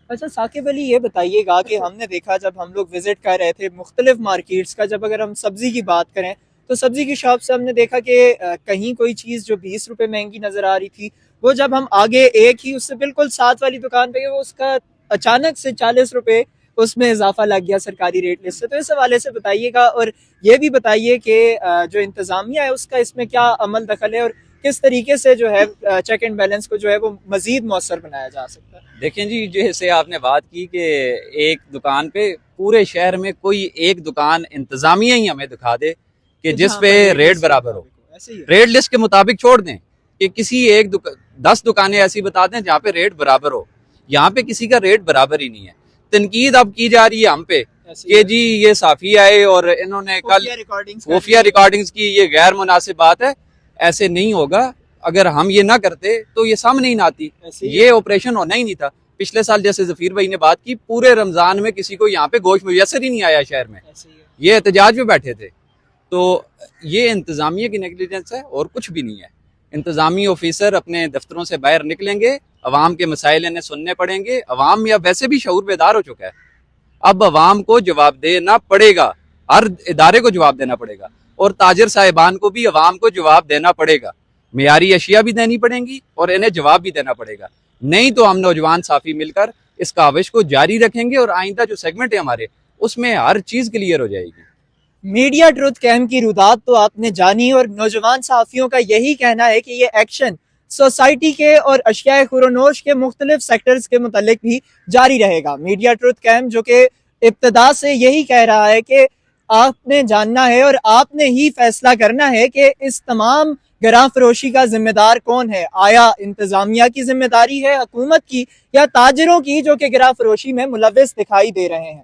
अच्छा साकिब अली, ये बताइएगा कि हमने देखा जब हम लोग विजिट कर रहे थे मुख्तलिफ मार्केट्स का, जब अगर हम सब्जी की बात करें तो सब्जी की शॉप से हमने देखा कि कहीं कोई चीज़ जो 20 रुपए महंगी नजर आ रही थी, वो जब हम आगे एक ही उससे बिल्कुल साथ वाली दुकान पे गए, वो उसका अचानक से 40 रुपए उसमें इजाफा लग गया सरकारी रेट लिस्ट से। तो इस हवाले से बताइएगा, और ये भी बताइए कि जो इंतजामिया है उसका इसमें क्या अमल दखल है, और किस तरीके से जो है चेक एंड बैलेंस को जो है वो मजीद मौसर बनाया जा सकता है। देखें जी, जैसे आपने बात की कि एक दुकान पे पूरे शहर में कोई एक दुकान इंतजामिया ही हमें दिखा दे कि जिस पे रेट बराबर हो, रेट लिस्ट के मुताबिक छोड़ दें कि किसी एक 10 दुकानें ऐसी बता दें जहाँ पे रेट बराबर हो। यहाँ पे किसी का रेट बराबर ही नहीं है। तनकीद अब की जा रही है हम पे कि जी ये साफी आए और इन्होंने कल खुफिया रिकॉर्डिंग्स की, ये गैर मुनासिब बात है। ऐसे नहीं होगा। अगर हम ये ना करते तो ये सामने ही ना आती, ये ऑपरेशन होना ही नहीं था। पिछले साल जैसे जफीर भाई ने बात की, पूरे रमजान में किसी को यहाँ पे गोश्त मुयसर ही नहीं आया शहर में, ये एहतजाज में बैठे थे। तो ये इंतजामिया की नेग्लिजेंस है और कुछ भी नहीं है। इंतजामी ऑफिसर अपने दफ्तरों से बाहर निकलेंगे, अवाम के मसाइल इन्हें सुनने पड़ेंगे। अवाम में अब वैसे भी शऊर बेदार हो चुका है, अब अवाम को जवाब देना पड़ेगा, हर इदारे को जवाब देना पड़ेगा, और ताजिर साहिबान को भी अवाम को जवाब देना पड़ेगा। मियारी अशिया भी देनी पड़ेंगी और इन्हें जवाब भी देना पड़ेगा। नहीं तो हम नौजवान साफी मिलकर इस काविश को जारी रखेंगे और आइंदा जो सेगमेंट है हमारे, उसमें हर चीज क्लियर हो जाएगी। मीडिया ट्रुथ कैम्प की रुदात तो आपने जानी, और नौजवान सहाफ़ियों का यही कहना है कि ये एक्शन सोसाइटी के और अशिया खुरोनोश के मुख्तलिफ सेक्टर्स के मुतालिक भी जारी रहेगा। मीडिया ट्रुथ कैम्प जो कि इब्तदा से यही कह रहा है कि आपने जानना है और आपने ही फैसला करना है कि इस तमाम गरां फरोशी का जिम्मेदार कौन है। आया इंतजामिया की जिम्मेदारी है, हुकूमत की, या ताजिरों की जो कि गरां फरोशी में मुलविस दिखाई दे रहे हैं।